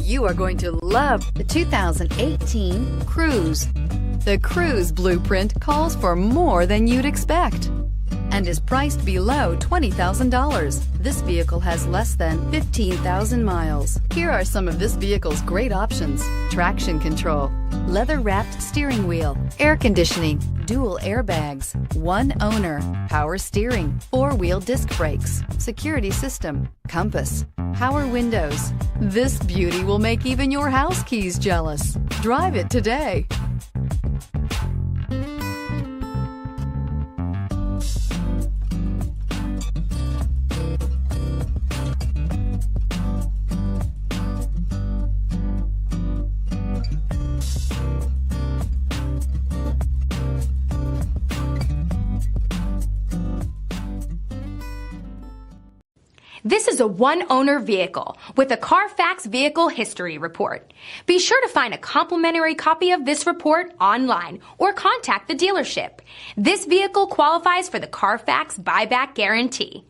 You are going to love the 2018 Cruze. The Cruze blueprint calls for more than you'd expect and is priced below $20,000. This vehicle has less than 15,000 miles. Here are some of this vehicle's great options: traction control, leather-wrapped steering wheel, air conditioning, dual airbags, one owner, power steering, four-wheel disc brakes, security system, compass, power windows. This beauty will make even your house keys jealous. Drive it today. This is a one-owner vehicle with a Carfax Vehicle History Report. Be sure to find a complimentary copy of this report online or contact the dealership. This vehicle qualifies for the Carfax Buyback Guarantee.